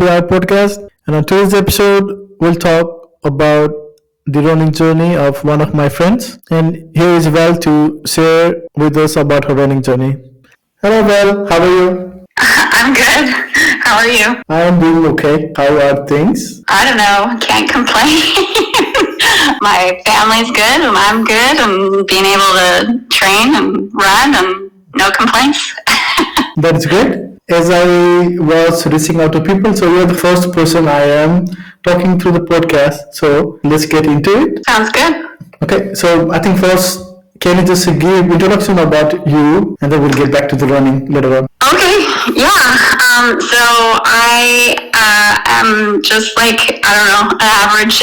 to our podcast. And on today's episode, we'll talk about the running journey of one of my friends. And here is Val to share with us about her running journey. Hello, Val. How are you? I'm good. How are you? I am doing okay. How are things? I don't know. Can't complain. My family's good and I'm good and being able to train and run and no complaints. That's good. As I was reaching out to people, so you're the first person I am talking through the podcast. So let's get into it. Sounds good. Okay, so I think first, can you just give introduction about you, and then we'll get back to the running later on. Okay, yeah. So I am just like, I don't know, an average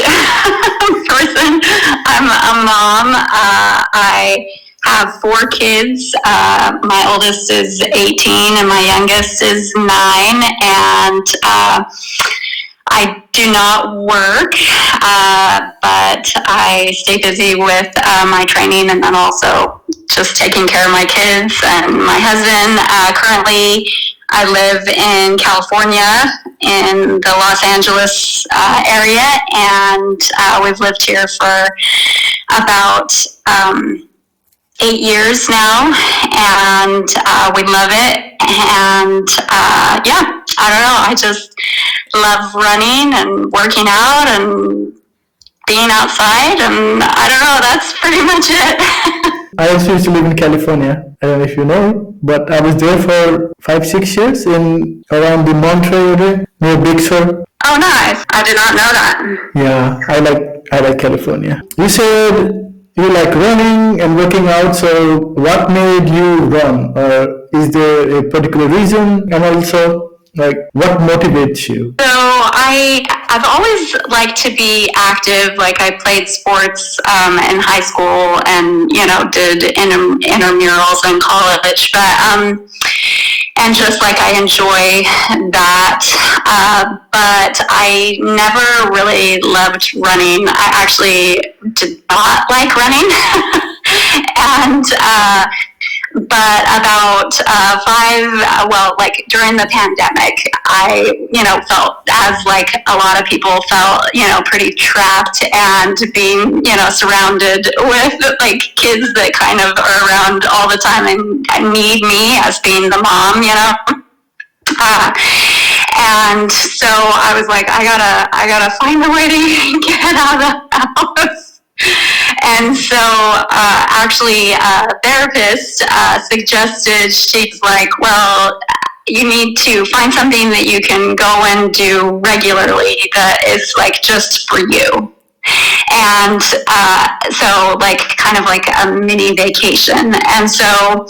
person. I'm a mom. I have 4 kids. My oldest is 18 and my youngest is 9. And I do not work, but I stay busy with my training and then also just taking care of my kids and my husband. Currently, I live in California in the Los Angeles area, and we've lived here for about 8 years now, and we love it. And yeah, I don't know. I just love running and working out and being outside, and I don't know. That's pretty much it. I also used to live in California. I don't know if you know, but I was there for 5-6 years in around the Monterey area near Big Sur. Oh, nice! I did not know that. Yeah, I like California. You said you like running and working out, so what made you run? Or is there a particular reason? And also, like, what motivates you? So I've always liked to be active. Like, I played sports in high school and, did intramurals in college. But and just like I enjoy that, but I never really loved running. I actually did not like running, and but about during the pandemic, I felt as like a lot of people felt pretty trapped and being surrounded with like kids that kind of are around all the time and need me as being the mom, and so I was like, I gotta find a way to get out of the house. And so actually a therapist suggested, she's like, well, you need to find something that you can go and do regularly that is like just for you. And so like kind of like a mini vacation. And so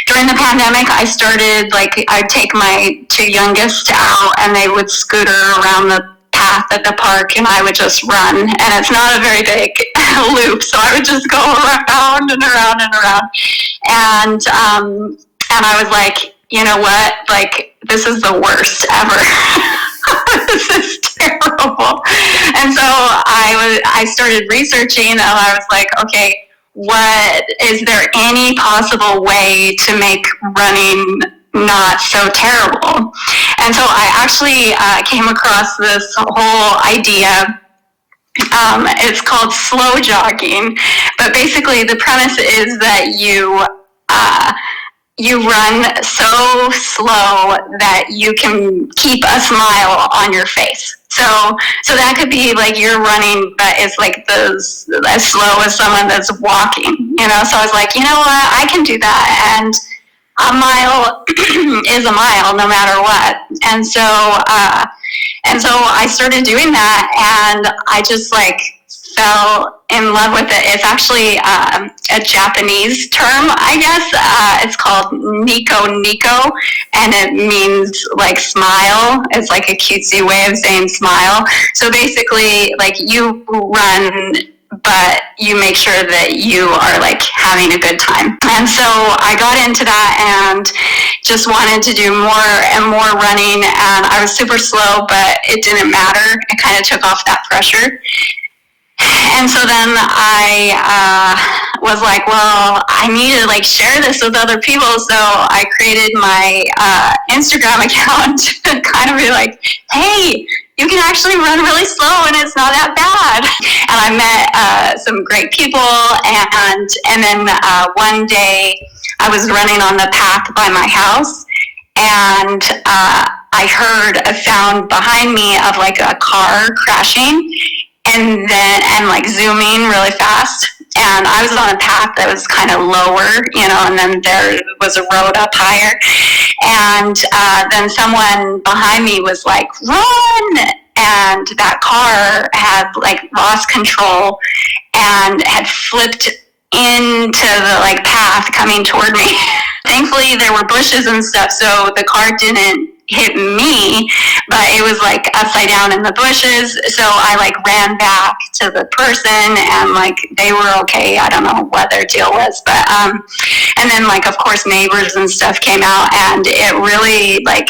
during the pandemic, I started I'd take my 2 youngest out and they would scooter around the path at the park and I would just run. And it's not a very big loop, so I would just go around and around and around. And I was like, you know what? Like, this is the worst ever. This is terrible. And so I started researching and I was like, okay, is there any possible way to make running not so terrible? And so I actually came across this whole idea. It's called slow jogging, but basically the premise is that you run so slow that you can keep a smile on your face. So that could be like you're running, but it's like as slow as someone that's walking, So I was like, you know what, I can do that, and a mile is a mile no matter what. And so I started doing that, and I just fell in love with it. It's actually a Japanese term, I guess. It's called Nico, and it means like smile. It's like a cutesy way of saying smile. So basically, like, you run, but you make sure that you are like having a good time. And so I got into that and just wanted to do more and more running, and I was super slow, but it didn't matter. It kind of took off that pressure. And so then I was like, well, I need to like share this with other people. So I created my Instagram account to kind of be like, hey, you can actually run really slow and it's not that bad. And I met some great people. And then one day I was running on the path by my house, and I heard a sound behind me of like a car crashing and like zooming really fast. And I was on a path that was kind of lower, and then there was a road up higher. And then someone behind me was like, run! And that car had like lost control and had flipped into the like path coming toward me. Thankfully, there were bushes and stuff, so the car didn't hit me, but it was like upside down in the bushes. So I like ran back to the person, and like they were okay. I don't know what their deal was, but and then like of course neighbors and stuff came out, and it really like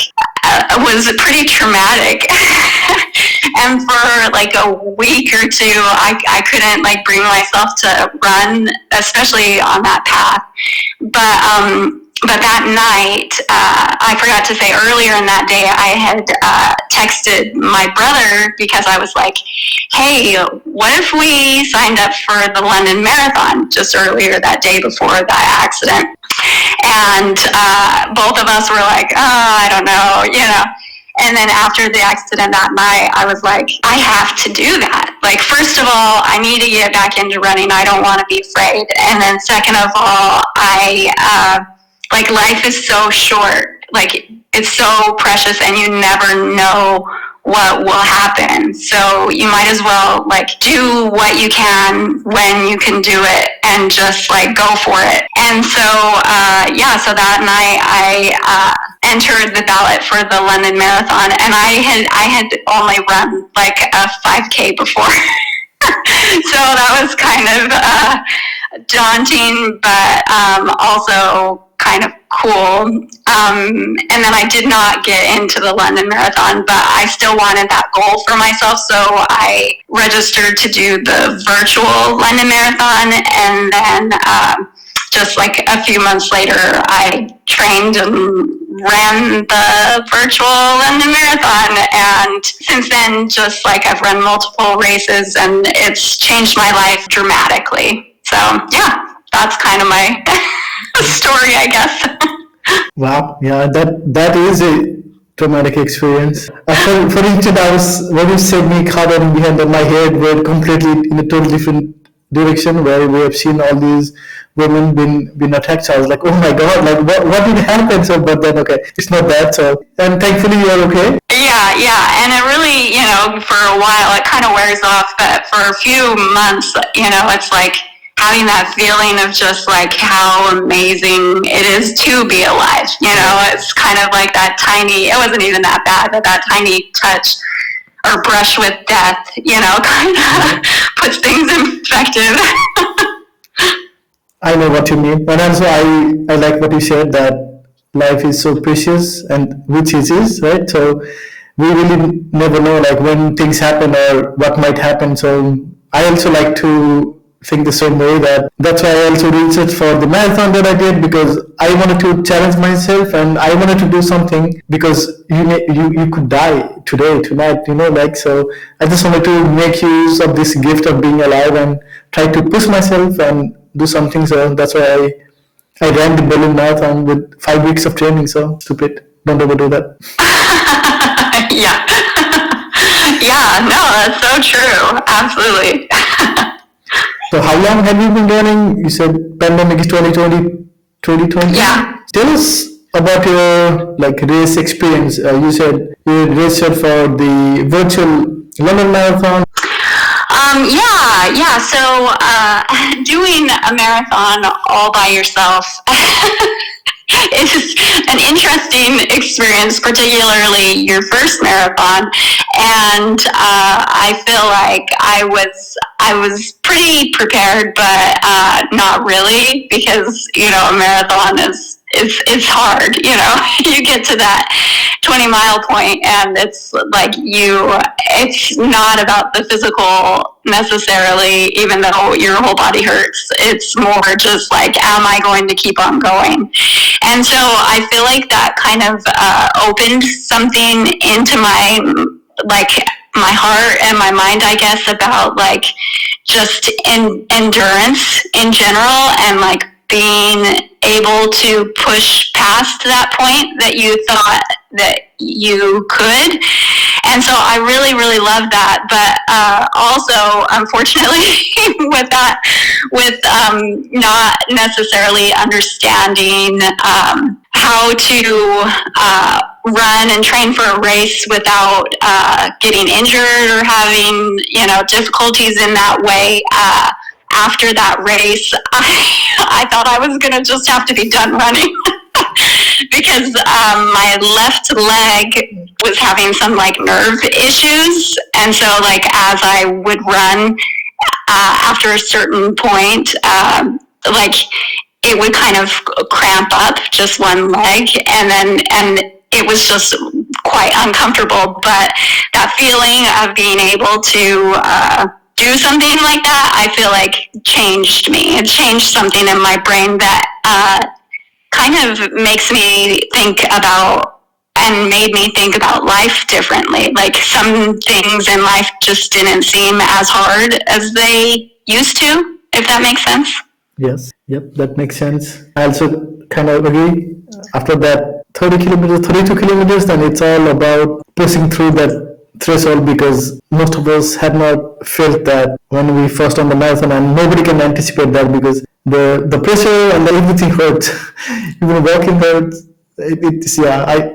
was pretty traumatic. And for like a week or two, I couldn't like bring myself to run, especially on that path. But that night, I forgot to say earlier in that day, I had texted my brother because I was like, hey, what if we signed up for the London Marathon just earlier that day before that accident? And both of us were like, oh, I don't know, And then after the accident that night, I was like, I have to do that. Like, first of all, I need to get back into running. I don't want to be afraid. And then second of all, like life is so short, like it's so precious, and you never know what will happen. So you might as well like do what you can when you can do it, and just like go for it. And so so that night I entered the ballot for the London Marathon, and I had only run like a 5K before. So that was kind of daunting, but also kind of cool. And then I did not get into the London Marathon, but I still wanted that goal for myself. So I registered to do the virtual London Marathon. And then just like a few months later, I trained and ran the virtual London Marathon. And since then, just like I've run multiple races, and it's changed my life dramatically. So yeah, that's kind of my story, I guess. Wow, yeah, that is a traumatic experience. For instance, when you said me covering behind my head were completely in a totally different direction, where we have seen all these women been attacked. So I was like, oh my god, like what did happen? So, but then okay, it's not that. So, and thankfully you're okay. Yeah, and it really, for a while it kind of wears off, but for a few months, it's like having that feeling of just like how amazing it is to be alive. It's kind of like that tiny, it wasn't even that bad, but that tiny touch or brush with death, kind of puts things in perspective. I know what you mean. And also I like what you said, that life is so precious, and which it is, right? So we really never know like when things happen or what might happen. So I also like to think the same way. That's why I also researched for the marathon that I did, because I wanted to challenge myself, and I wanted to do something, because you could die today, tonight, so I just wanted to make use of this gift of being alive and try to push myself and do something. So that's why I ran the Berlin Marathon with 5 weeks of training. So stupid. Don't overdo that. Yeah. Yeah, no, that's so true. Absolutely. So how long have you been running? You said pandemic is 2020? Yeah. Tell us about your race experience. You said you registered for the virtual London Marathon. Yeah. So doing a marathon all by yourself is an interesting experience, particularly your first marathon. And I feel like I was pretty prepared, but not really, because a marathon it's hard, you get to that 20-mile point, and it's like it's not about the physical necessarily, even though your whole body hurts. It's more just like, am I going to keep on going? And so I feel like that kind of opened something into my heart and my mind, I guess, about like just endurance in general, and like being able to push past that point that you thought that you could. And so I really, really love that. But also, unfortunately, with not necessarily understanding how to run and train for a race without getting injured or having, difficulties in that way. After that race, I thought I was going to just have to be done running because my left leg was having some like nerve issues. And so like as I would run after a certain point, like it would kind of cramp up just one leg, and it was just quite uncomfortable. But that feeling of being able to do something like that, I feel like changed me. It changed something in my brain that kind of makes me think about and made me think about life differently. Like some things in life just didn't seem as hard as they used to, if that makes sense. Yes, yep, that makes sense. I also kind of agree. After that 32 kilometers, then it's all about pushing through that threshold, because most of us had not felt that when we first on the marathon, and nobody can anticipate that because the pressure and everything hurts. Even walking hurts.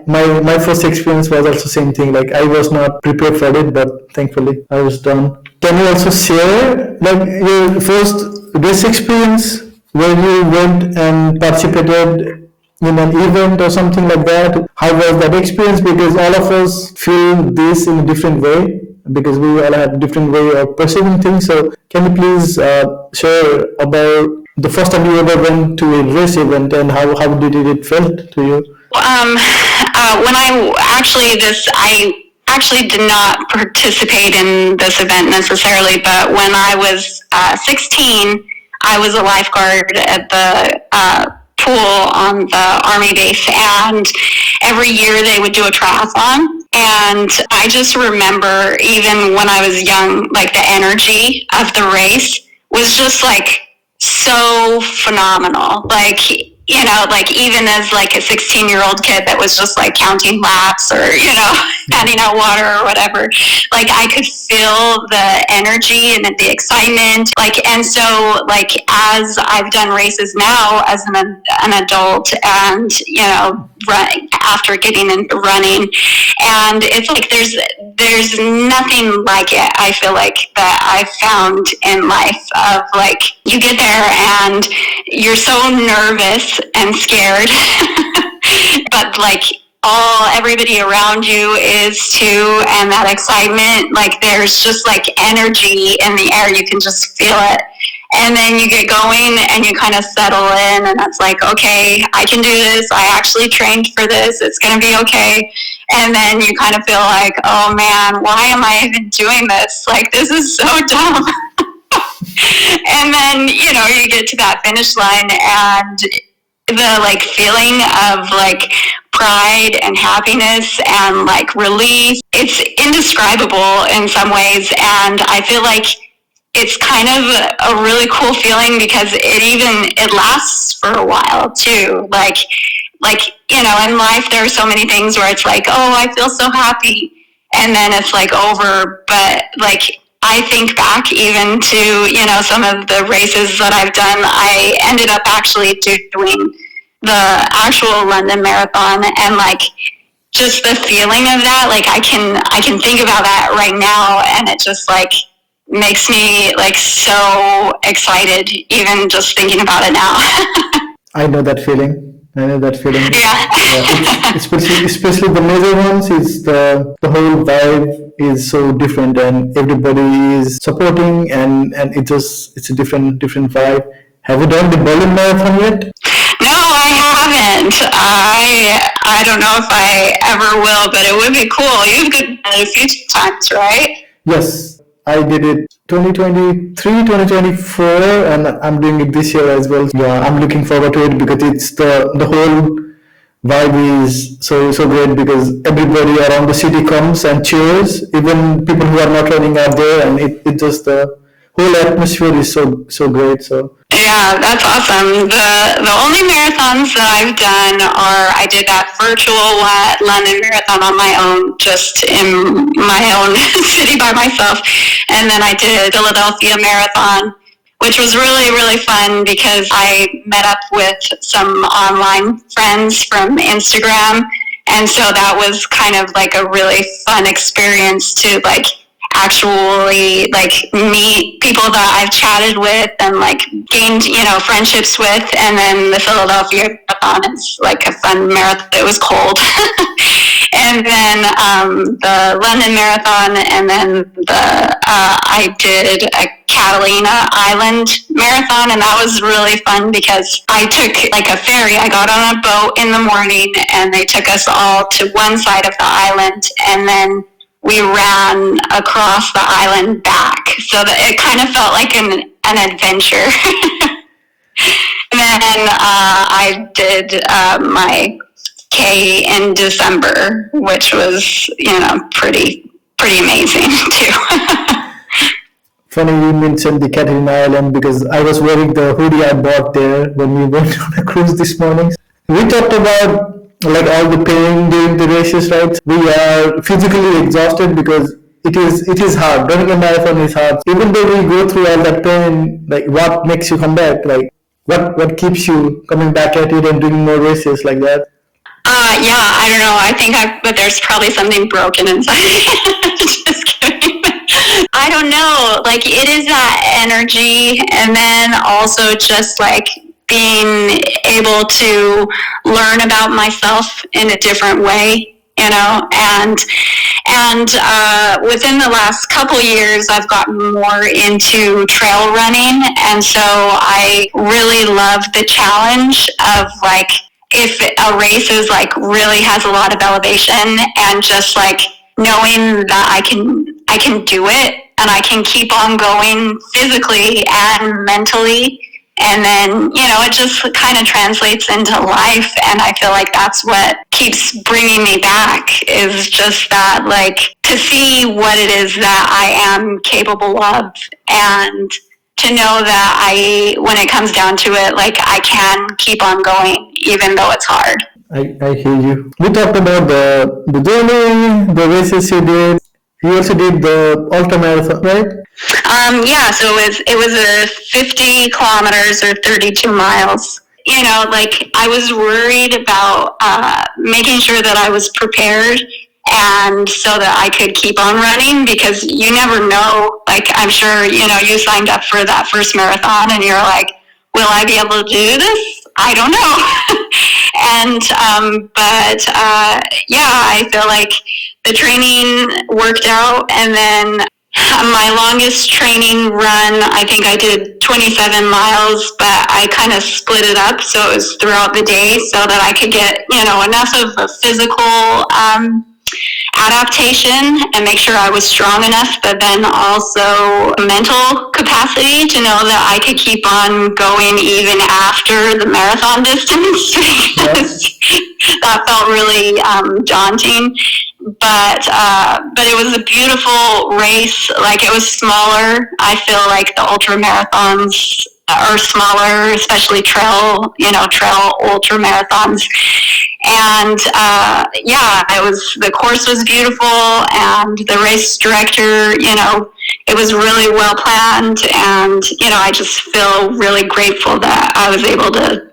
My first experience was also same thing. Like I was not prepared for it, but thankfully I was done. Can you also share like your first race experience where you went and participated in an event or something like that? How was that experience? Because all of us feel this in a different way, because we all have different way of perceiving things. So can you please share about the first time you ever went to a race event, and how did it felt to you? When I actually did not participate in this event necessarily, but when I was 16, I was a lifeguard at the pool on the Army base, and every year they would do a triathlon. And I just remember, even when I was young, like the energy of the race was just like so phenomenal. Like, like even as like a 16-year-old kid that was just like counting laps or, handing out water or whatever, like I could feel the energy and the excitement. Like, and so like as I've done races now as an adult, and, after getting into running, and it's like there's nothing like it, I feel like, that I found in life. Of like, you get there and you're so nervous and scared but like everybody around you is too, and that excitement, like there's just like energy in the air, you can just feel it. And then you get going and you kind of settle in, and it's like, okay, I can do this. I actually trained for this. It's going to be okay. And then you kind of feel like, oh man, why am I even doing this? Like, this is so dumb. And then, you get to that finish line, and the like feeling of like pride and happiness and like relief, it's indescribable in some ways. And I feel like it's kind of a really cool feeling, because it lasts for a while too. Like, in life there are so many things where it's like, oh, I feel so happy, and then it's like over. But like, I think back even to, some of the races that I've done. I ended up actually doing the actual London Marathon, and like just the feeling of that, like I can think about that right now, and it just like makes me like so excited even just thinking about it now. I know that feeling. Yeah. Especially the major ones, is the whole vibe is so different, and everybody is supporting, and it's a different vibe. Have you done the Berlin Marathon yet? No, I haven't. I don't know if I ever will, but it would be cool. You've done it a few times, right? Yes, I did it 2023, 2024, and I'm doing it this year as well. Yeah, I'm looking forward to it because it's the whole vibe is so great because everybody around the city comes and cheers, even people who are not running are there, and it just the whole atmosphere is so great. So Yeah, that's awesome. The only marathons that I've done are I did that virtual London marathon on my own, just in my own city by myself, and then I did Philadelphia marathon, which was really fun because I met up with some online friends from Instagram, and so that was kind of like a really fun experience to like actually like meet people that I've chatted with and like gained, friendships with. And then the Philadelphia marathon is like a fun marathon. It was cold. And then the London marathon, and then I did a Catalina Island marathon, and that was really fun because I took like a ferry. I got on a boat in the morning, and they took us all to one side of the island, and then we ran across the island back, so that it kind of felt like an adventure. And then I did my K in December, which was pretty amazing too. funny you mentioned the Catalina Island because I was wearing the hoodie I bought there when we went on a cruise this morning. We talked about like all the pain during the races, right? We are physically exhausted because it is hard. Running a marathon is hard. Even though we go through all that pain, like what makes you come back? Like what keeps you coming back at it and doing more races like that? Yeah, I don't know. But there's probably something broken inside. Just kidding. I don't know. Like, it is that energy, and then also just like being able to learn about myself in a different way, and within the last couple years, I've gotten more into trail running, and so I really love the challenge of like if a race is like really has a lot of elevation, and just like knowing that I can do it, and I can keep on going physically and mentally, and then it just kind of translates into life, and I feel like that's what keeps bringing me back, is just that, like, to see what it is that I am capable of, and to know that when it comes down to it, like, I can keep on going even though it's hard. I hear you. We talked about the journey, the races you did. You also did the ultra marathon, right? Yeah, so it was a 50 kilometers or 32 miles. Like, I was worried about making sure that I was prepared, and so that I could keep on running, because you never know. Like, I'm sure, you signed up for that first marathon and you're like, will I be able to do this? I don't know. But I feel like the training worked out, and then my longest training run, I think I did 27 miles, but I kind of split it up, so it was throughout the day, so that I could get, enough of a physical adaptation and make sure I was strong enough, but then also mental capacity to know that I could keep on going even after the marathon distance, because that felt really daunting. But it was a beautiful race. Like, it was smaller. I feel like the ultra marathons are smaller, especially trail ultra marathons. And the course was beautiful, and the race director, it was really well planned, and I just feel really grateful that I was able to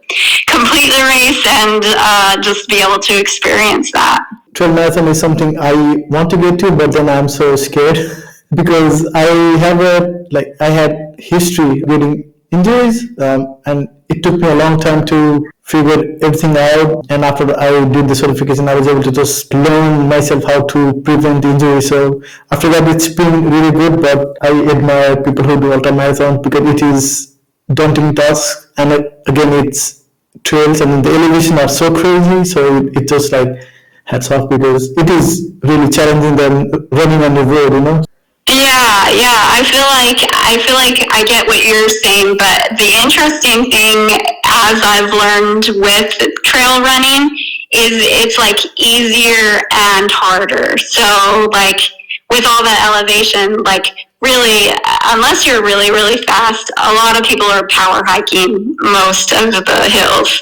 complete the race and just be able to experience that. Trail marathon is something I want to get to, but then I'm so scared because I had history getting injuries, and it took me a long time to figure everything out. And after I did the certification, I was able to just learn myself how to prevent injury. So after that, it's been really good. But I admire people who do ultra marathon because it is daunting task, and again, it's trails, and the elevation are so crazy. So it just like hats off because it is really challenging than running on the road, you know. Yeah, yeah. I feel like I get what you're saying, but the interesting thing, as I've learned with trail running, is it's like easier and harder. So like with all that elevation, like really, unless you're really, really fast, a lot of people are power hiking most of the hills.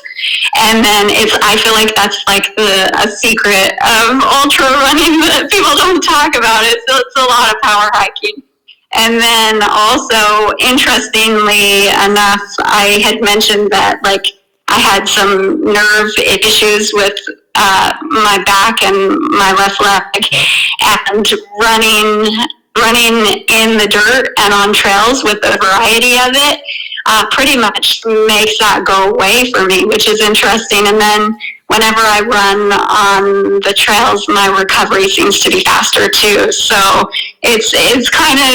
And then I feel like that's like a secret of ultra running that people don't talk about it. So it's a lot of power hiking. And then also, interestingly enough, I had mentioned that like I had some nerve issues with my back and my left leg, and running in the dirt and on trails with the variety of it pretty much makes that go away for me, which is interesting. And then whenever I run on the trails, my recovery seems to be faster too. So it's kind of,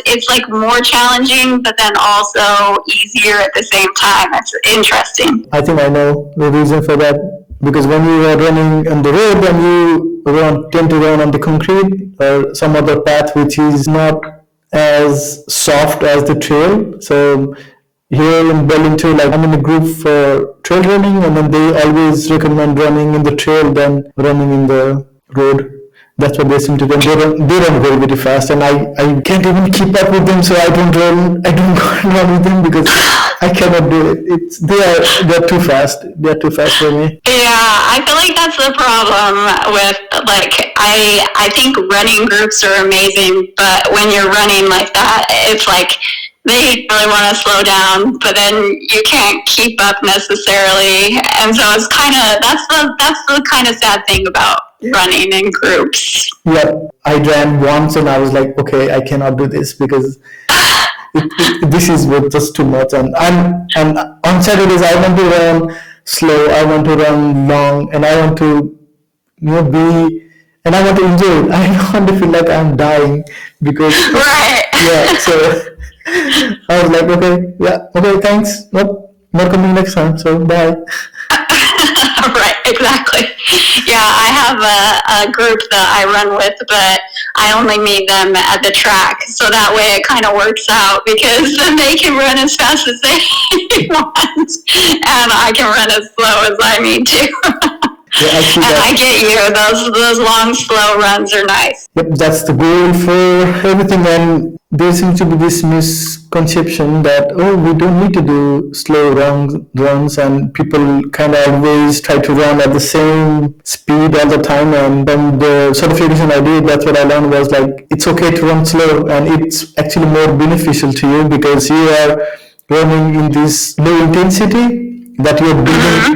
it's like more challenging, but then also easier at the same time. It's interesting. I think I know the reason for that because when you are running on the road and you tend to run on the concrete or some other path which is not as soft as the trail. So here in Burlington, like I'm in a group for trail running, and then they always recommend running in the trail than running in the road. That's what they seem to do. They run very, very fast, and I can't even keep up with them. So I don't run with them because I cannot do it. They're too fast. They're too fast for me. Yeah, I feel like that's the problem with like I think running groups are amazing, but when you're running like that, it's like they really want to slow down, but then you can't keep up necessarily, and so it's kind of that's the kind of sad thing about running in groups. Yeah, I ran once and I was like, okay, I cannot do this because this is just too much. And on Saturdays I want to run slow, I want to run long, and I want to and I want to enjoy it. I don't want to feel like I'm dying because right. Yeah. So I was like, okay, thanks, not coming next time. So bye. Right, exactly. Yeah, I have a group that I run with, but I only meet them at the track. So that way it kind of works out because then they can run as fast as they want, and I can run as slow as I need to. Yeah, and I get you. Those long, slow runs are nice. Yep, that's the goal for everything. And there seems to be this misconception that we don't need to do slow runs, and people kind of always try to run at the same speed all the time. And then the certification I did, that's what I learned was like it's okay to run slow, and it's actually more beneficial to you because you are running in this low intensity that you're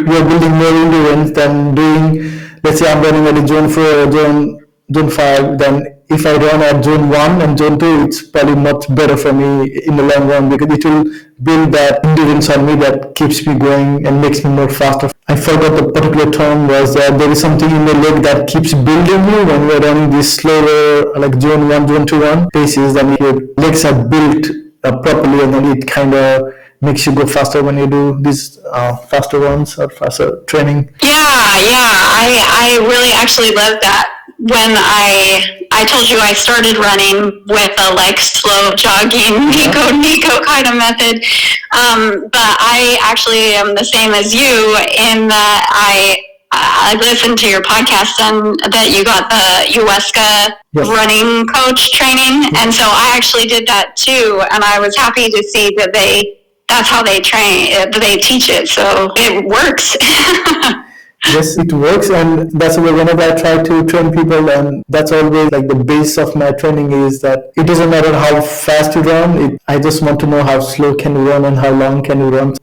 building more endurance than doing. Let's say I'm running at a zone 4 or zone 5, then if I run at zone 1 and zone 2, it's probably much better for me in the long run because it will build that endurance on me that keeps me going and makes me more faster. I forgot the particular term was that there is something in the leg that keeps building you when you're running these slower like zone 1, zone 2 paces, then your legs are built properly, and then it kind of makes you go faster when you do these faster runs or faster training. Yeah, I really actually love that. When I told you I started running with a like slow jogging Nico kind of method, but I actually am the same as you in that I listened to your podcast and that you got the USCA running coach training, and so I actually did that too, and I was happy to see that that's how they train, they teach it, so it works. Yes, it works, and that's why whenever I try to train people, and that's always like the base of my training is that it doesn't matter how fast you run, I just want to know how slow can you run and how long can you run.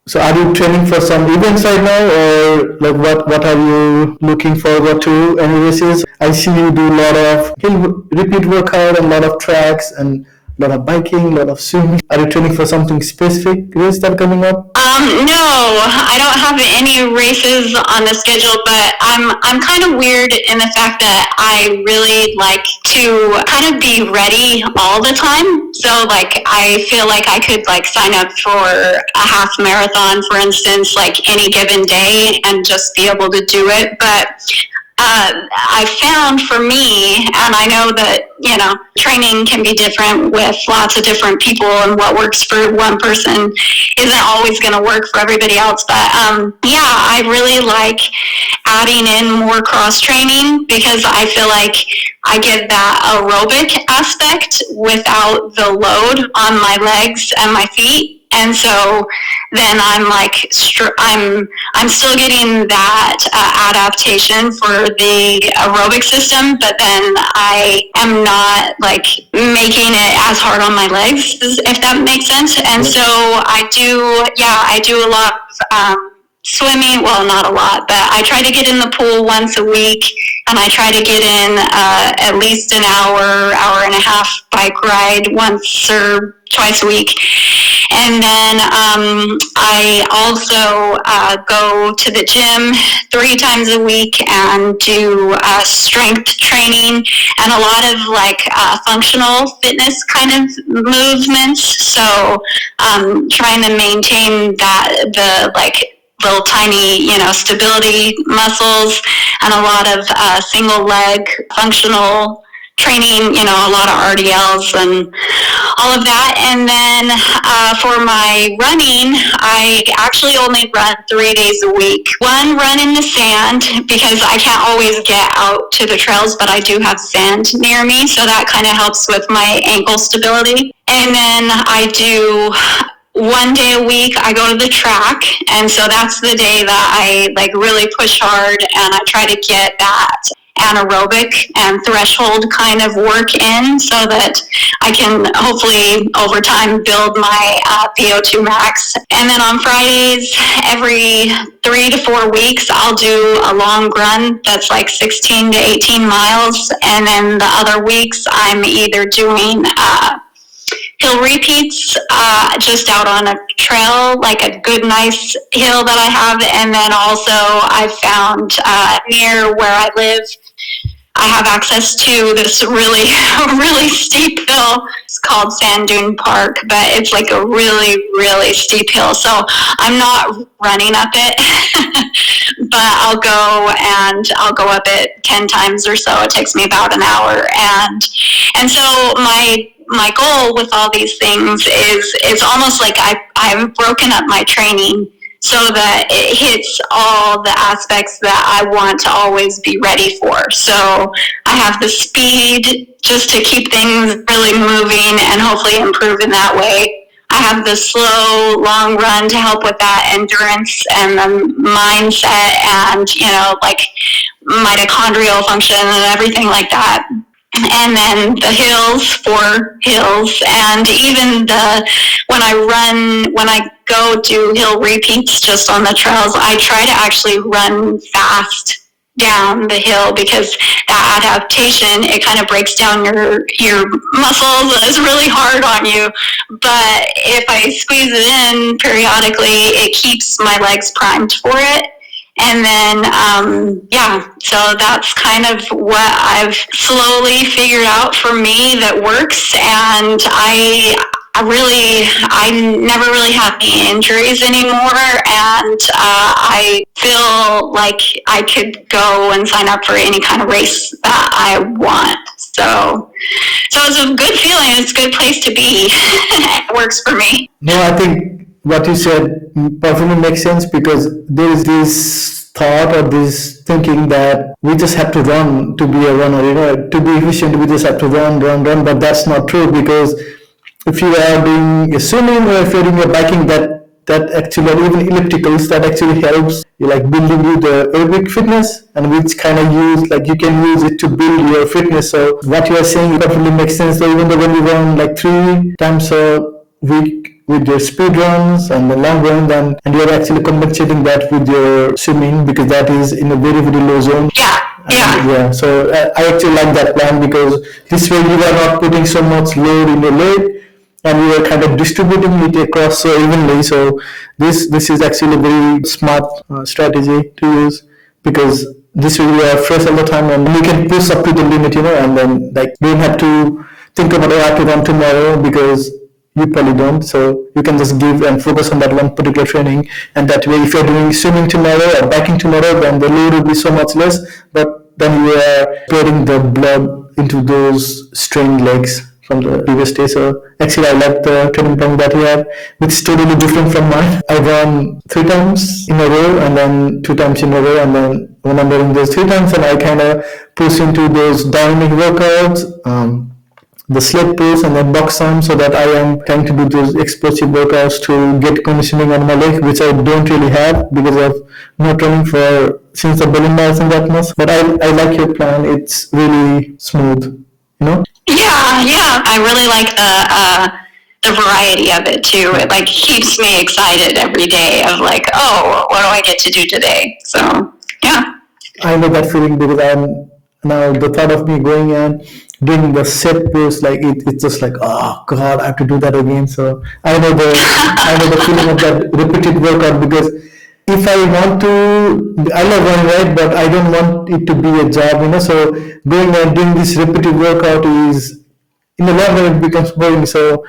So are you training for some events right now, or like what are you looking forward to? Any races? I see you do a lot of repeat workout and a lot of tracks, and A lot of biking, a lot of swimming. Are you training for something specific race that coming up? No, I don't have any races on the schedule, but I'm kind of weird in the fact that I really like to kind of be ready all the time. So like I feel like I could like sign up for a half marathon, for instance, like any given day and just be able to do it. But I found for me, and I know that, training can be different with lots of different people, and what works for one person isn't always going to work for everybody else. But yeah, I really like adding in more cross training because I feel like I get that aerobic aspect without the load on my legs and my feet. And so then I'm like, I'm still getting that adaptation for the aerobic system, but then I am not like making it as hard on my legs, if that makes sense. And so I do a lot of swimming. Well, not a lot, but I try to get in the pool once a week, and I try to get in at least an hour and a half bike ride once or twice a week. And then I also go to the gym 3 times a week and do strength training and a lot of like functional fitness kind of movements. So trying to maintain the like little tiny, stability muscles and a lot of single leg functional training, a lot of RDLs and all of that. And then for my running, I actually only run 3 days a week. One run in the sand because I can't always get out to the trails, but I do have sand near me, so that kind of helps with my ankle stability. And then I do 1 day a week I go to the track, and so that's the day that I like really push hard and I try to get that anaerobic and threshold kind of work in so that I can hopefully over time build my VO2 max. And then on Fridays, every 3 to 4 weeks, I'll do a long run that's like 16 to 18 miles. And then the other weeks, I'm either doing hill repeats just out on a trail, like a good nice hill that I have. And then also I found near where I live, I have access to this really, really steep hill. It's called Sand Dune Park, but it's like a really, really steep hill. So I'm not running up it, but I'll go up it 10 times or so. It takes me about an hour. And so my goal with all these things is it's almost like I've broken up my training so that it hits all the aspects that I want to always be ready for. So I have the speed just to keep things really moving and hopefully improve in that way. I have the slow, long run to help with that endurance and the mindset and, like mitochondrial function and everything like that. And then the hills, 4 hills, and even when I go do hill repeats just on the trails, I try to actually run fast down the hill because that adaptation, it kind of breaks down your muscles. It's really hard on you, but if I squeeze it in periodically, it keeps my legs primed for it. And then, so that's kind of what I've slowly figured out for me that works. And I never really have any injuries anymore. And I feel like I could go and sign up for any kind of race that I want. So it's a good feeling. It's a good place to be. It works for me. No, I think what you said perfectly makes sense because there is this thought or this thinking that we just have to run to be a runner, to be efficient, we just have to run, but that's not true because if you are doing swimming or if you're doing biking, that actually, or even ellipticals, that actually helps you like building you the aerobic fitness and which kind of you can use it to build your fitness. So what you are saying perfectly makes sense. So even though when you run like 3 times a week with your speed runs and the long run, and you're actually compensating that with your swimming because that is in a very, very low zone. Yeah. Yeah. Yeah, so I actually like that plan because this way you are not putting so much load in your leg, and you are kind of distributing it across so evenly. So this is actually a very smart strategy to use, because this way you are fresh all the time and you can push up to the limit, and then like you don't have to think about I have to run tomorrow, because you probably don't. So you can just give and focus on that one particular training, and that way if you're doing swimming tomorrow or biking tomorrow, then the load will be so much less, but then you are pouring the blood into those strained legs from the previous day. So actually I like the training plan that you have, which is totally different from mine. I run 3 times in a row and then 2 times in a row, and then when I'm doing those 3 times, and I kind of push into those dynamic workouts, the sled pulls and then box arms, so that I am trying to do those explosive workouts to get conditioning on my leg, which I don't really have because of not running for since the Berlin Marathon that much. But I like your plan. It's really smooth. Yeah, yeah. I really like the variety of it too. It like keeps me excited every day of like, oh, what do I get to do today? So yeah. I know that feeling because I'm now the thought of me going and doing the set post, like it's just like, oh god, I have to do that again. So I know the feeling of that repeated workout, because if I want to, I love running, right, but I don't want it to be a job. So going and doing this repeated workout is, in the long run, it becomes boring. So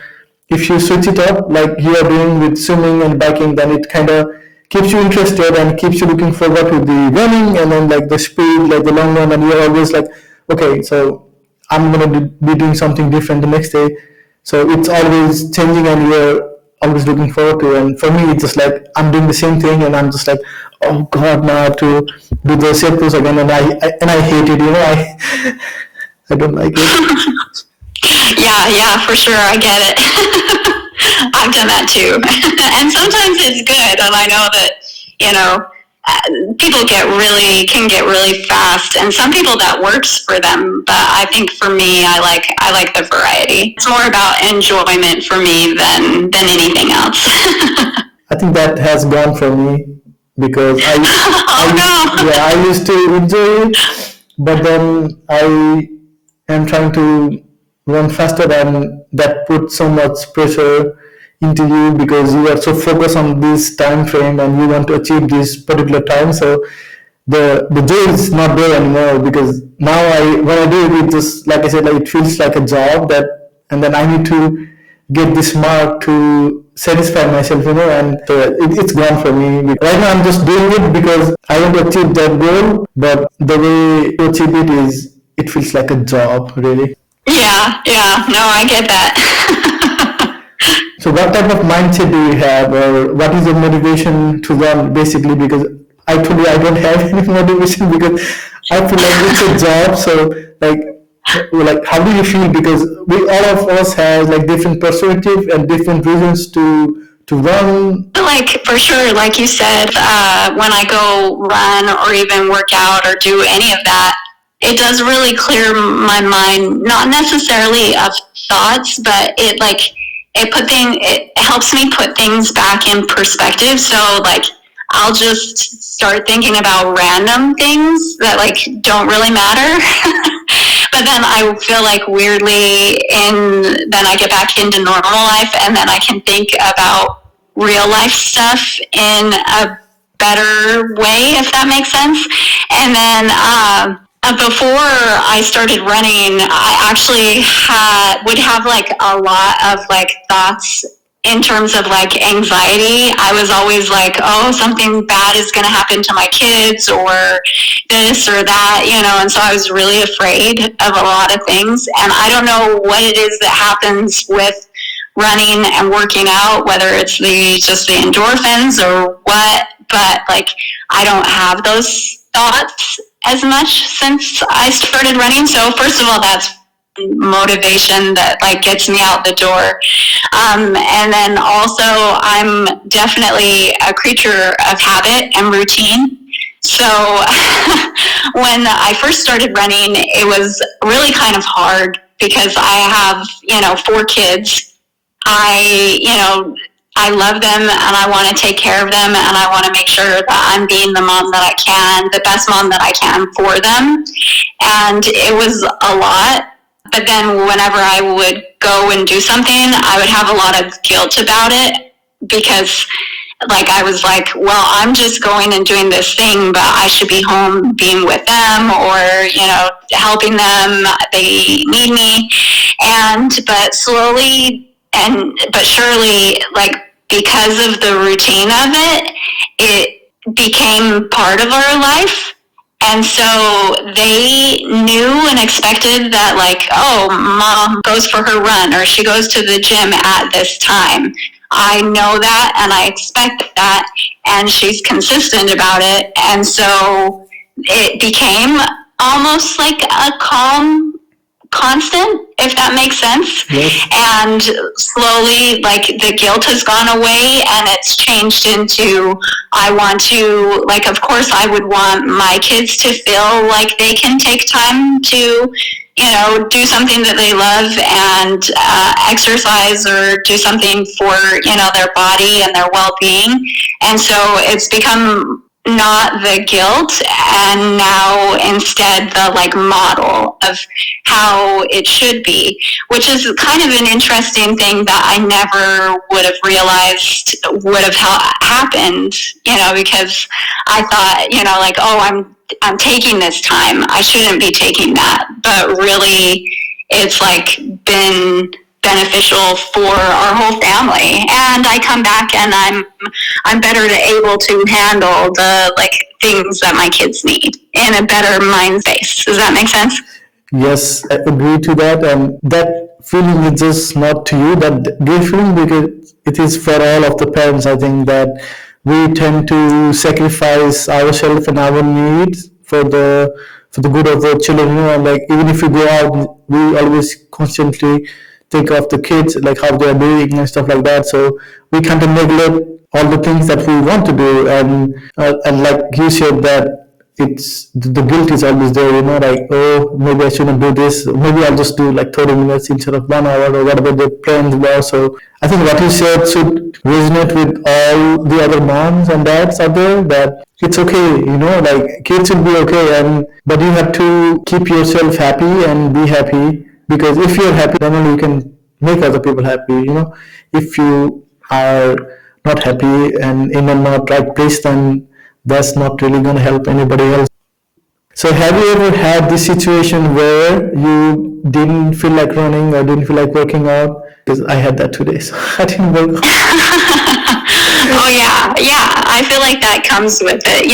if you switch it up like you are doing with swimming and biking, then it kind of keeps you interested and keeps you looking forward to the running, and then like the speed, like the long run, and you're always like, okay, so I'm gonna be doing something different the next day. So it's always changing, and you're always looking forward to. And for me, it's just like I'm doing the same thing, and I'm just like, oh god, now I have to do the set pose again, and I hate it. I don't like it. Yeah, yeah, for sure. I get it. I've done that too. And sometimes it's good. And I know that, people can get really fast. And some people that works for them. But I think for me, I like the variety. It's more about enjoyment for me than anything else. I think that has gone for me, because Oh no. yeah, I used to enjoy it, but then I am trying to run faster, and that puts so much pressure into you because you are so focused on this time frame and you want to achieve this particular time. So the joy is not there anymore, because now when I do it, it just, like I said, like it feels like a job, and then I need to get this mark to satisfy myself, and so it's gone for me. Right now I'm just doing it because I want to achieve that goal, but the way to achieve it is, it feels like a job, really. Yeah, yeah. No, I get that. So what type of mindset do you have, or what is your motivation to run, basically? Because I told you I don't have any motivation, because I feel like it's a job. So like how do you feel? Because we all of us have like different perspective and different reasons to run. Like, for sure, like you said, when I go run or even work out or do any of that, it does really clear my mind, not necessarily of thoughts, but it helps me put things back in perspective. So like, I'll just start thinking about random things that like don't really matter. But then I feel like weirdly, then I get back into normal life, and then I can think about real life stuff in a better way, if that makes sense. And then before I started running, I actually would have like a lot of like thoughts in terms of like anxiety. I was always like, oh, something bad is going to happen to my kids, or this or that, and so I was really afraid of a lot of things. And I don't know what it is that happens with running and working out, whether it's just the endorphins or what, but like I don't have those thoughts as much since I started running. So first of all, that's motivation that like gets me out the door. And then also I'm definitely a creature of habit and routine. So when I first started running, it was really kind of hard because I have, 4 kids. I love them and I want to take care of them and I want to make sure that I'm being the mom that I can, the best mom that I can for them. And it was a lot. But then whenever I would go and do something, I would have a lot of guilt about it because like I was like, well, I'm just going and doing this thing, but I should be home being with them or, helping them. They need me. But slowly but surely, like, because of the routine of it, it became part of our life. And so they knew and expected that, like, oh, mom goes for her run or she goes to the gym at this time. I know that and I expect that, and she's consistent about it. And so it became almost like a calm constant, if that makes sense. Yes. And slowly, like, the guilt has gone away and it's changed into, I want to, like, of course I would want my kids to feel like they can take time to, do something that they love and exercise or do something for, their body and their well-being. And so it's become not the guilt, and now instead the like model of how it should be, which is kind of an interesting thing that I never would have realized would have happened, because I thought, like, oh, I'm taking this time, I shouldn't be taking that, but really it's like been beneficial for our whole family. And I come back and I'm better able to handle the like things that my kids need in a better mind space. Does that make sense? Yes, I agree to that. And that feeling is just not to you, that great feeling, because it is for all of the parents. I think that we tend to sacrifice ourselves and our needs for the good of the children. And like even if we go out, we always constantly think of the kids, like how they are doing and stuff like that. So we kind of neglect all the things that we want to do, and like you said, that it's the guilt is always there. Like, oh, maybe I shouldn't do this. Maybe I'll just do like 30 minutes instead of 1 hour or whatever the plans were. So I think what you said should resonate with all the other moms and dads out there, that it's okay, like kids will be okay, but you have to keep yourself happy and be happy, because if you're happy, then only you can make other people happy. If you are not happy and in a not right place, then that's not really going to help anybody else. So have you ever had this situation where you didn't feel like running or didn't feel like working out? Because I had that today, so I didn't work out. Oh yeah. I feel like that comes with it.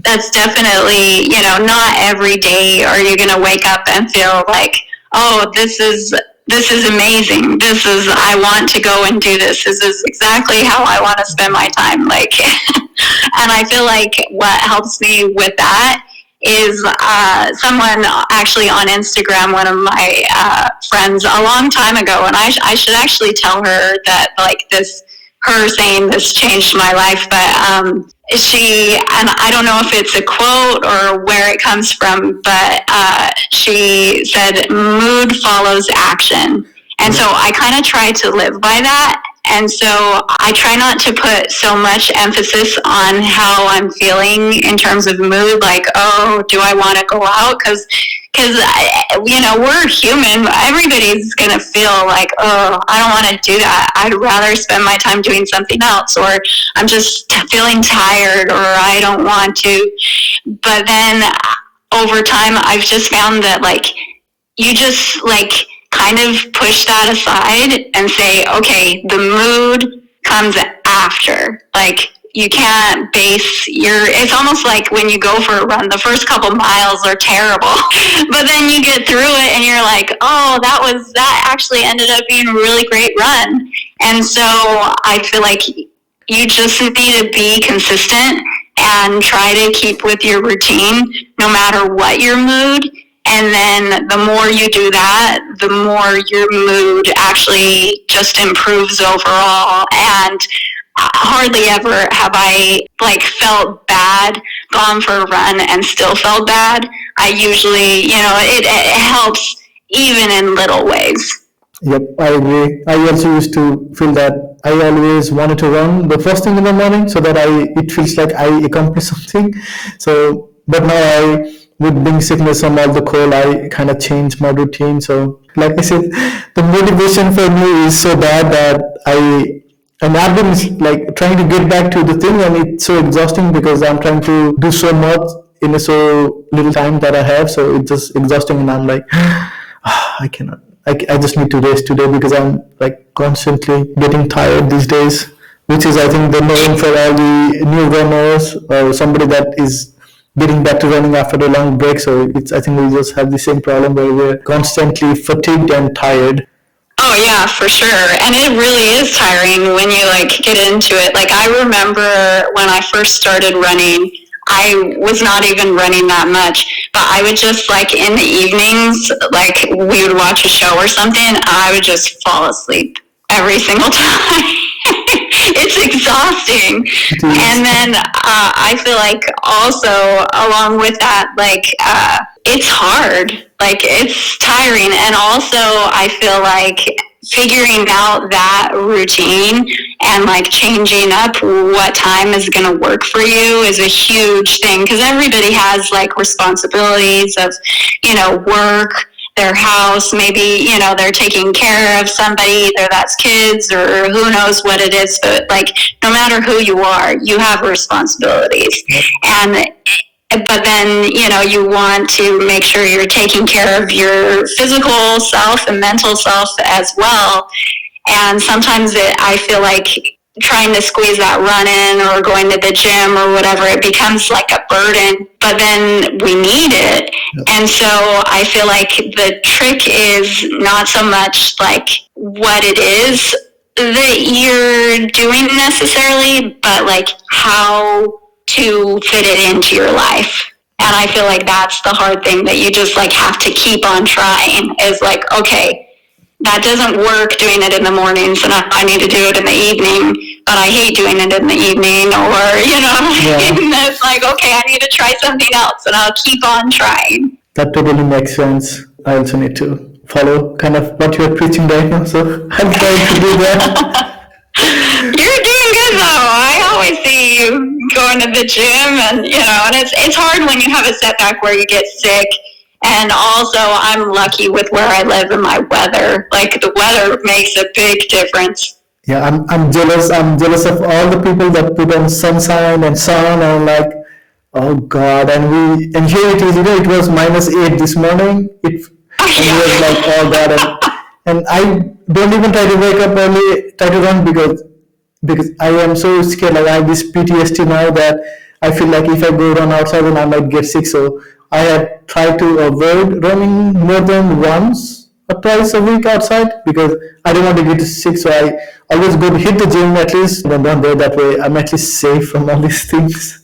That's definitely, not every day are you going to wake up and feel like, oh, this is amazing. I want to go and do this. This is exactly how I want to spend my time. Like, and I feel like what helps me with that is someone actually on Instagram, one of my friends a long time ago, and I should actually tell her that like her saying this changed my life, but and I don't know if it's a quote or where it comes from, but she said, mood follows action. And so I kind of try to live by that. And so I try not to put so much emphasis on how I'm feeling in terms of mood, like, oh, do I want to go out? Because we're human. Everybody's going to feel like, oh, I don't want to do that. I'd rather spend my time doing something else, or I'm just feeling tired, or I don't want to. But then over time, I've just found that, like, you just, like, kind of push that aside and say, okay, the mood comes after. Like, you can't base it's almost like when you go for a run, the first couple miles are terrible, but then you get through it and you're like, oh, that actually ended up being a really great run. And so I feel like you just need to be consistent and try to keep with your routine no matter what your mood. And then the more you do that, the more your mood actually just improves overall. And hardly ever have I like felt bad, gone for a run and still felt bad. I usually, it helps even in little ways. Yep, I agree. I also used to feel that I always wanted to run the first thing in the morning so that it feels like I accomplished something. So, but now with being sickness from all the cold, I kind of changed my routine. So, like I said, the motivation for me is so bad that and I've been like trying to get back to the thing, and it's so exhausting because I'm trying to do so much in a so little time that I have. So it's just exhausting, and I'm like, I cannot. I just need to rest today because I'm like constantly getting tired these days, which is I think the norm for all the new runners or somebody that is getting back to running after a long break. So it's I think we just have the same problem where we're constantly fatigued and tired. Oh yeah, for sure. And it really is tiring when you like get into it. Like I remember when I first started running, I was not even running that much, but I would just like in the evenings, like we would watch a show or something, I would just fall asleep every single time. It's exhausting. It is. And then I feel like also along with that, like it's hard, like it's tiring, and also I feel like figuring out that routine and like changing up what time is going to work for you is a huge thing, because everybody has like responsibilities of, you know, work, their house, maybe, you know, they're taking care of somebody, either that's kids or who knows what it is, but like no matter who you are, you have responsibilities. And but then, you know, you want to make sure you're taking care of your physical self and mental self as well. And sometimes I feel like trying to squeeze that run in or going to the gym or whatever, it becomes like a burden, but then we need it. And so I feel like the trick is not so much like what it is that you're doing necessarily, but like how to fit it into your life. And I feel like that's the hard thing that you just like have to keep on trying, is like, okay, that doesn't work doing it in the mornings, and I need to do it in the evening, but I hate doing it in the evening, or, you know, yeah. It's like, okay, I need to try something else, and I'll keep on trying. That totally makes sense. I also need to follow kind of what you're preaching right now, so I'm trying to do that. You're doing good though. I always see you going to the gym, and you know, and it's hard when you have a setback where you get sick. And also, I'm lucky with where I live and my weather. Like the weather makes a big difference. Yeah, I'm jealous. I'm jealous of all the people that put on sunshine and sun, and like, oh God, and here it is. You know, it was -8 this morning. And it was like, oh God, and I don't even try to wake up early, try to run because I am so scared. Like I have this PTSD now that I feel like if I go run outside, then I might get sick. So I have tried to avoid running more than once or twice a week outside because I don't want to get sick. So I always go to hit the gym at least, and then there that way I'm at least safe from all these things.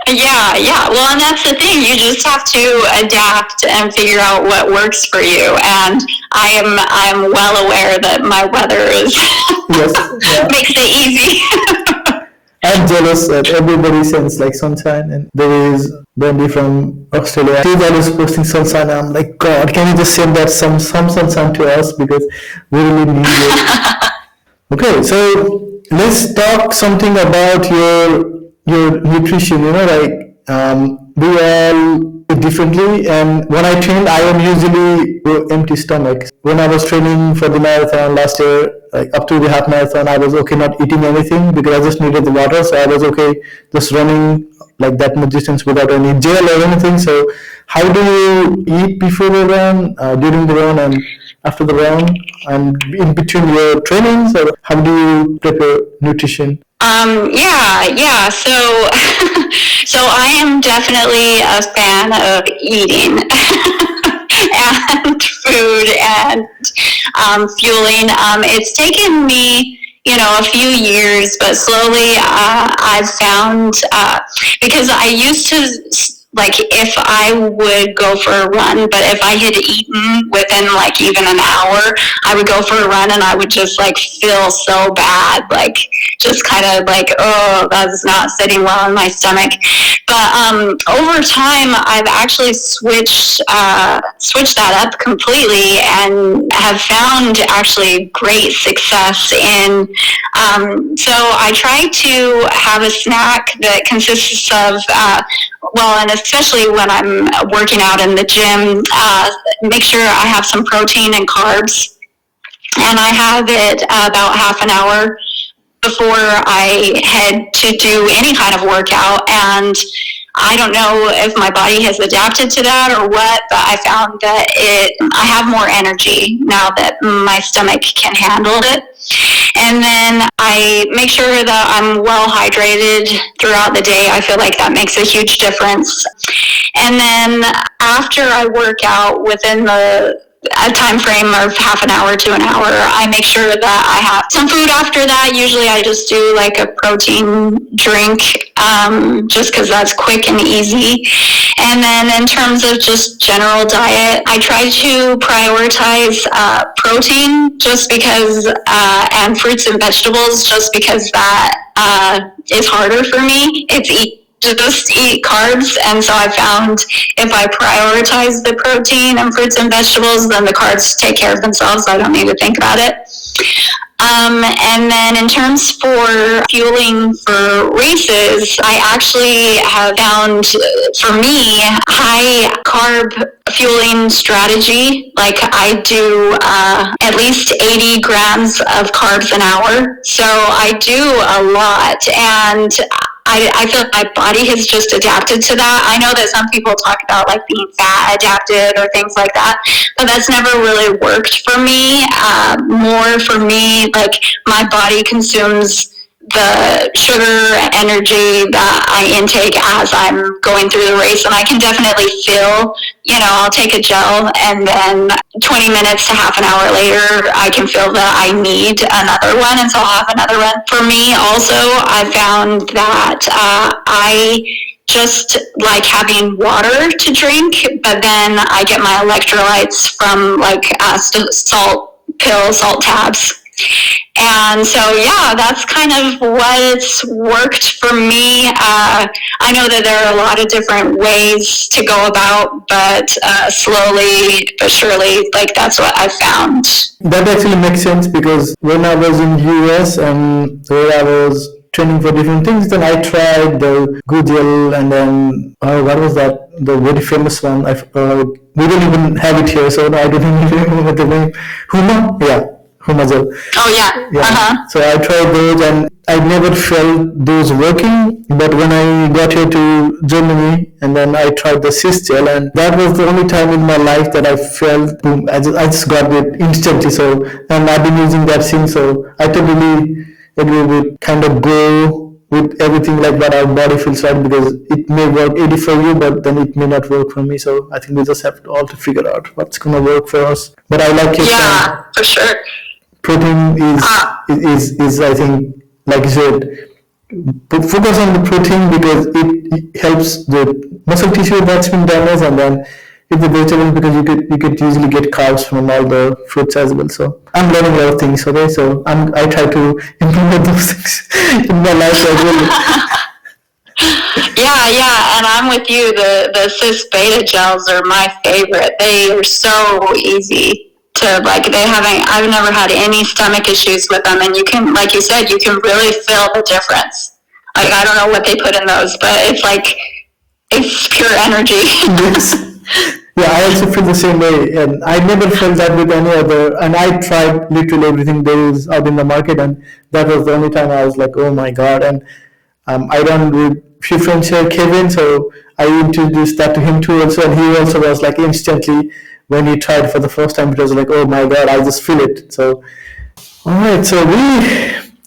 Yeah. Well, and that's the thing. You just have to adapt and figure out what works for you. And I'm well aware that my weather is makes it easy. I'm jealous that everybody sends like sunshine, and there is Brandy from Australia. She's always posting sunshine. I'm like, God, can you just send that some sunshine to us because we really need it. Okay, so let's talk something about your nutrition. You know, like we all eat differently, and when I train, I am usually empty stomach. When I was training for the marathon last year, like up to the half marathon, I was okay not eating anything because I just needed the water, so I was okay just running like that much distance without any gel or anything. So how do you eat before the run, during the run, and after the run, and in between your trainings, or how do you prepare nutrition? Yeah. So, so I am definitely a fan of eating and food and fueling. It's taken me, you know, a few years, but slowly I've found because I used to like if I would go for a run, but if I had eaten within like even an hour, I would go for a run and I would just like feel so bad, like just kind of like, oh, that's not sitting well in my stomach. But over time, I've actually switched that up completely and have found actually great success in. So I try to have a snack that consists of, well, and especially when I'm working out in the gym, make sure I have some protein and carbs. And I have it about half an hour before I head to do any kind of workout. And I don't know if my body has adapted to that or what, but I found that I have more energy now that my stomach can handle it. And then I make sure that I'm well hydrated throughout the day. I feel like that makes a huge difference. And then after I work out within a time frame of half an hour to an hour, I make sure that I have some food after that. Usually I just do like a protein drink, just because that's quick and easy. And then in terms of just general diet, I try to prioritize protein just because, and fruits and vegetables, just because that is harder for me. Just eat carbs, and so I found if I prioritize the protein and fruits and vegetables, then the carbs take care of themselves. I don't need to think about it. And then in terms for fueling for races, I actually have found, for me, high carb fueling strategy. Like I do at least 80 grams of carbs an hour. So I do a lot, and I feel like my body has just adapted to that. I know that some people talk about like being fat adapted or things like that, but that's never really worked for me. More for me, like my body consumes the sugar energy that I intake as I'm going through the race, and I can definitely feel, I'll take a gel and then 20 minutes to half an hour later, I can feel that I need another one, and so I'll have another one. For me also, I found that I just like having water to drink, but then I get my electrolytes from like salt tabs. And so, yeah, that's kind of what's worked for me. I know that there are a lot of different ways to go about, but slowly but surely, like that's what I found. That actually makes sense, because when I was in US and where I was training for different things, then I tried the Goodyear, and then what was that? The very famous one. We don't even have it here, so I don't even remember the name. Huma, yeah. Humazol. Oh yeah. Yeah. Uh-huh. So I tried those, and I never felt those working. But when I got here to Germany, and then I tried the cyst gel, and that was the only time in my life that I felt boom. I just got it instantly. So, and I've been using that since. So I totally agree with kind of go with everything like what our body feels right, because it may work 80 for you, but then it may not work for me. So I think we just have to all to figure out what's gonna work for us. But I like your yeah, for sure. Protein is I think, like you said, focus on the protein, because it helps the muscle tissue that's been damaged, and then if the vegetables, because you could usually get carbs from all the fruits as well. So I'm learning a lot of things. Okay, so I try to implement those things in my life as well. Yeah, and I'm with you. The cis beta gels are my favorite. They are so easy to like. I've never had any stomach issues with them, and you can, like you said, you can really feel the difference. Like I don't know what they put in those, but it's pure energy. Yes. Yeah, I also feel the same way, and I never felt that with any other. And I tried literally everything there is out in the market, and that was the only time I was like, oh my god. And I run with few friends here, Kevin, so I introduced that to him too also, and he also was like instantly when he tried for the first time, it was like, oh my god, I just feel it. So, all right, so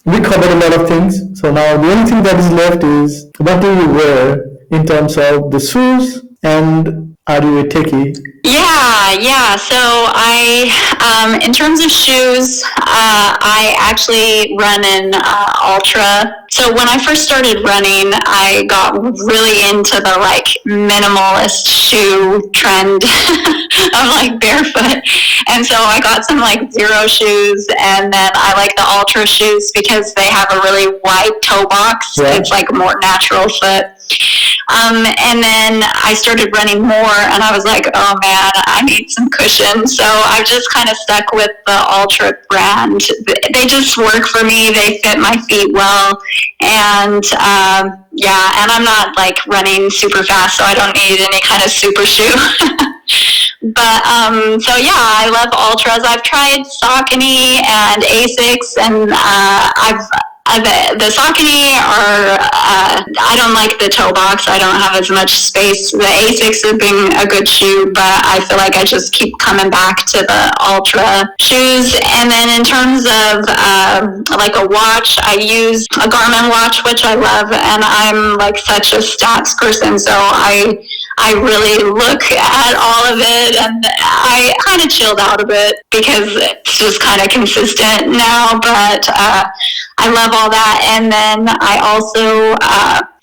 we covered a lot of things. So now the only thing that is left is, what do you wear in terms of the shoes And are you a techie? Yeah. So in terms of shoes, I actually run an Ultra. So when I first started running, I got really into the like minimalist shoe trend of like barefoot. And so I got some like Zero shoes, and then I like the Ultra shoes because they have a really wide toe box. Yeah. It's like a more natural foot. And then I started running more, and I was like, oh man, I need some cushion. So I've just kind of stuck with the Ultra brand. They just work for me. They fit my feet well. And and I'm not like running super fast, so I don't need any kind of super shoe. But so yeah, I love Ultras. I've tried Saucony and Asics, and the Saucony are, I don't like the toe box. I don't have as much space. The Asics have been a good shoe, but I feel like I just keep coming back to the Ultra shoes. And then in terms of like a watch, I use a Garmin watch, which I love, and I'm like such a stats person, so I really look at all of it, and I kind of chilled out a bit because it's just kind of consistent now, but I love all that. And then I also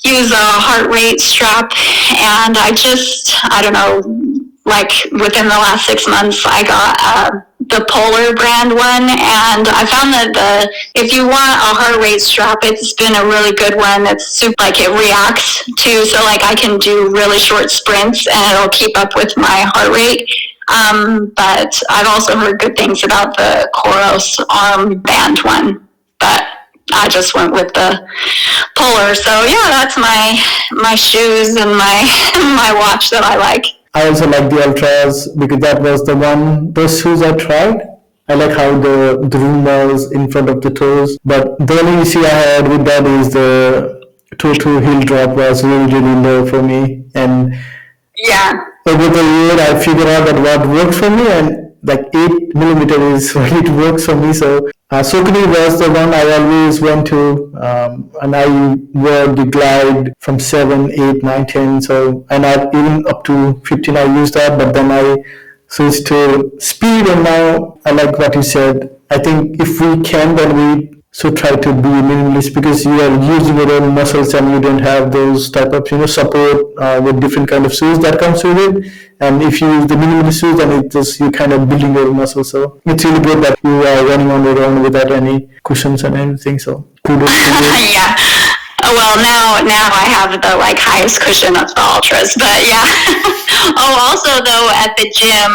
use a heart rate strap, and I don't know, like within the last 6 months, I got the Polar brand one, and I found that if you want a heart rate strap, it's been a really good one. It's super, like it reacts to, so like I can do really short sprints and it'll keep up with my heart rate. But I've also heard good things about the Coros armband one, but I just went with the Polar. So yeah, that's my shoes and my watch that I like. I also like the Ultras because that was those shoes I tried. I like how the room was in front of the toes. But the only issue I had with that is the toe to heel drop was really, really low for me. And yeah, over the year I figured out that what worked for me, and like 8mm is what it works for me. So Saucony was the one I always went to, and I wore the Glide from 7, 8, 9, 10. So, and I even up to 15 I used that, but then I switched to speed, and now I like what you said. I think if we can, then we should try to be minimalist because you are using your own muscles and you don't have those type of support with different kind of shoes that comes with it. And if you use the minimalist shoes, then it just you kind of building your muscles. So it's really good that you are running on your own without any cushions and anything. So kudos to you. Yeah. Well, now I have the like highest cushion of the Ultras, but yeah. Oh, also though at the gym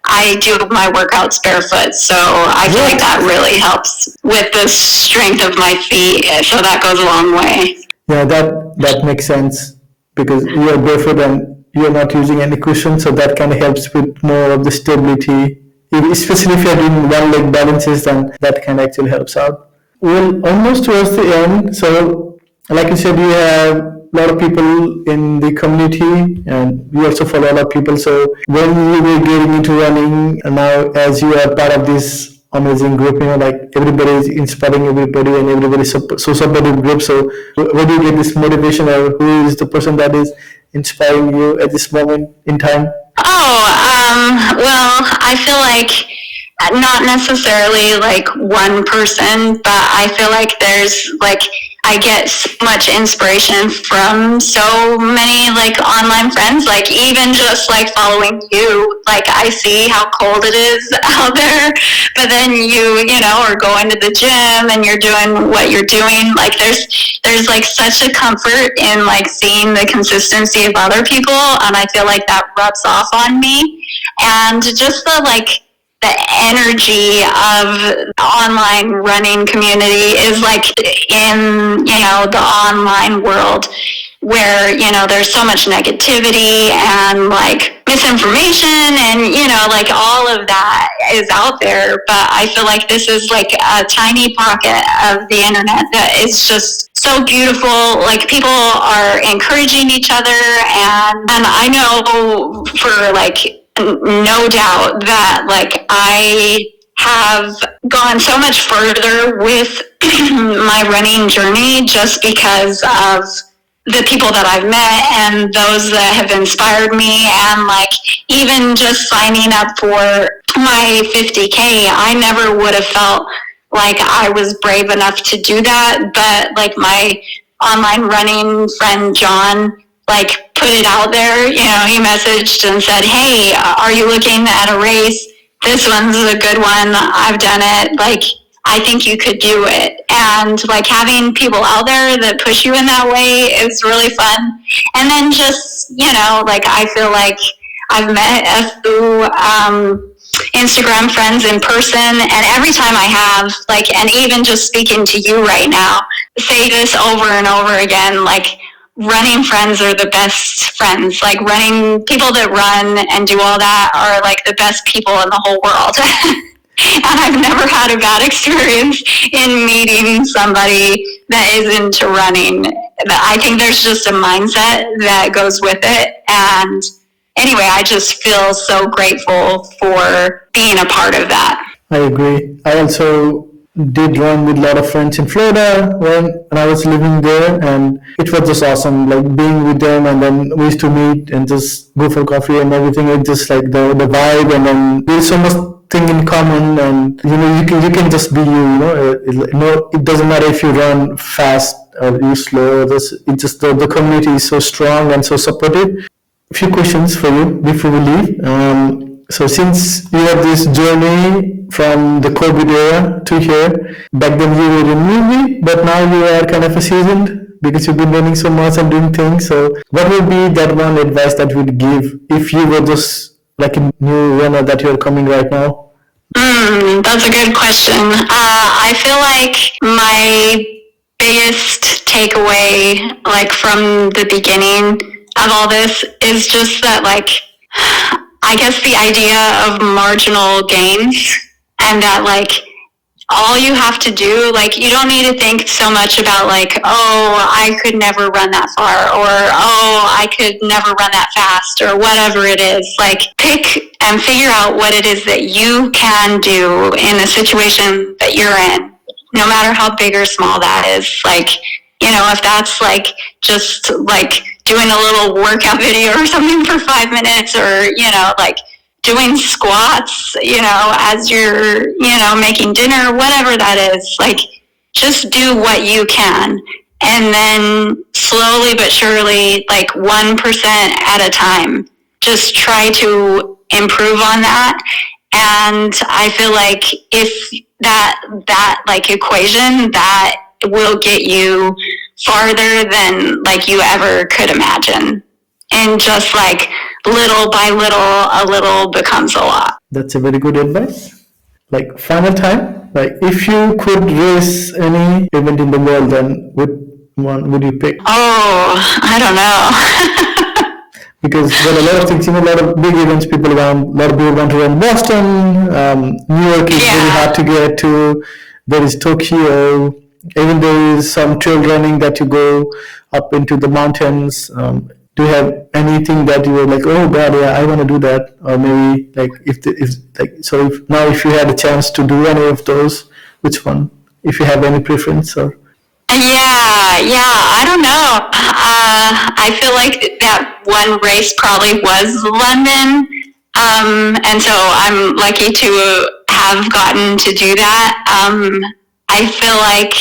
I do my workouts barefoot, so I feel like that really helps with the strength of my feet. So that goes a long way. Yeah, that makes sense because you are barefoot and you're not using any cushion, so that kind of helps with more of the stability. Especially if you're doing one leg balances, then that kind of actually helps out. Well, almost towards the end. So, like you said, you have a lot of people in the community, and you also follow a lot of people. So, when you were getting into running, and now as you are part of this amazing group, like everybody is inspiring everybody, and everybody so supportive group. So, where do you get this motivation, or who is the person that is inspiring you at this moment in time? Well, I feel like not necessarily like one person, but I feel like there's like I get so much inspiration from so many like online friends, like even just like following you, like I see how cold it is out there, but then you know, are going to the gym and you're doing what you're doing. Like there's like such a comfort in like seeing the consistency of other people, and I feel like that rubs off on me. And just the energy of the online running community is like in, the online world where, there's so much negativity and like misinformation and, like all of that is out there. But I feel like this is like a tiny pocket of the internet that is just so beautiful. Like people are encouraging each other, and I know for like no doubt that like I have gone so much further with my running journey just because of the people that I've met and those that have inspired me, and like even just signing up for my 50K, I never would have felt like I was brave enough to do that. But like my online running friend John, like put it out there, he messaged and said, "Hey, are you looking at a race? This one's a good one. I've done it. Like, I think you could do it." And like having people out there that push you in that way is really fun. And then just, like I feel like I've met a few Instagram friends in person, and every time I have, like, and even just speaking to you right now, say this over and over again, like, running friends are the best friends. Like, running people that run and do all that are like the best people in the whole world. And I've never had a bad experience in meeting somebody that is into running. I think there's just a mindset that goes with it. And anyway, I just feel so grateful for being a part of that. I agree. I also did run with a lot of friends in Florida when I was living there, and it was just awesome, like being with them. And then we used to meet and just go for coffee and everything. It's just like the vibe, and then there's so much thing in common, and you can just be you. It doesn't matter if you run fast or you slow. It's just the community is so strong and so supportive. A few questions for you before we leave. So since you have this journey from the COVID era to here, back then you were a newbie, but now you are kind of a seasoned because you've been learning so much and doing things. So what would be that one advice that you would give if you were just like a new runner that you're coming right now? That's a good question. I feel like my biggest takeaway, like from the beginning of all this, is just that, like, I guess the idea of marginal gains, and that like all you have to do, like you don't need to think so much about like, oh, I could never run that far, or oh, I could never run that fast, or whatever it is. Like pick and figure out what it is that you can do in the situation that you're in, no matter how big or small that is. Like, if that's like just like doing a little workout video or something for 5 minutes, or, like doing squats, as you're, making dinner, whatever that is, like just do what you can. And then slowly but surely, like 1% at a time, just try to improve on that. And I feel like if that like equation, that will get you farther than like you ever could imagine. And just like little by little, a little becomes a lot. That's a very good advice. Like final time, like if you could race any event in the world, then which one would you pick? Oh, I don't know. Because there are a lot of things, a lot of big events people want. A lot of people want to run Boston. New York is very hard to get to. There is Tokyo. Even there is some trail running that you go up into the mountains. Do you have anything that you were like, oh God, yeah, I want to do that? Or maybe like if you had a chance to do any of those, which one? If you have any preference or? Yeah, I don't know. I feel like that one race probably was London. And so I'm lucky to have gotten to do that. I feel like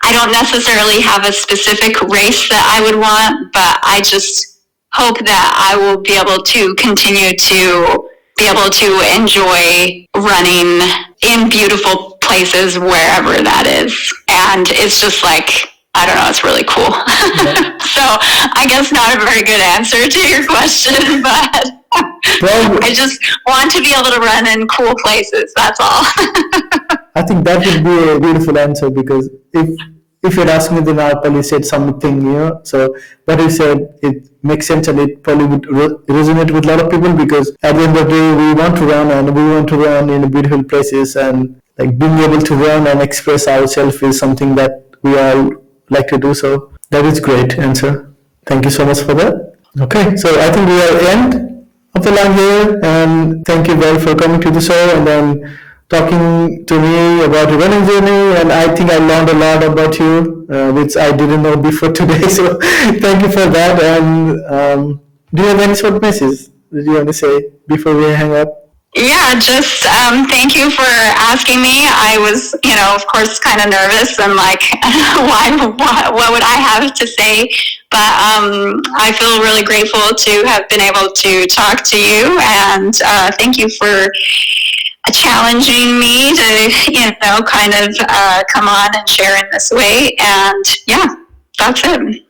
I don't necessarily have a specific race that I would want, but I just hope that I will be able to continue to be able to enjoy running in beautiful places wherever that is. And it's just like, I don't know, it's really cool. Yeah. So I guess not a very good answer to your question, but I just want to be able to run in cool places, that's all. I think that would be a beautiful answer, because if you'd asked me, then I probably said something, so what you said, it makes sense, and it probably would resonate with a lot of people, because at the end of the day, we want to run, and we want to run in beautiful places, and like being able to run and express ourselves is something that we all like to do. So that is great answer. Thank you so much for that. Okay, so I think we are at the end of the line here, and thank you, Val, for coming to the show, and then talking to me about your running journey, and I think I learned a lot about you, which I didn't know before today. So thank you for that. And do you have any short message that you want to say before we hang up? Yeah, just thank you for asking me. I was, of course, kind of nervous and like, what would I have to say? But I feel really grateful to have been able to talk to you, and thank you for challenging me to, kind of come on and share in this way. And yeah, that's it.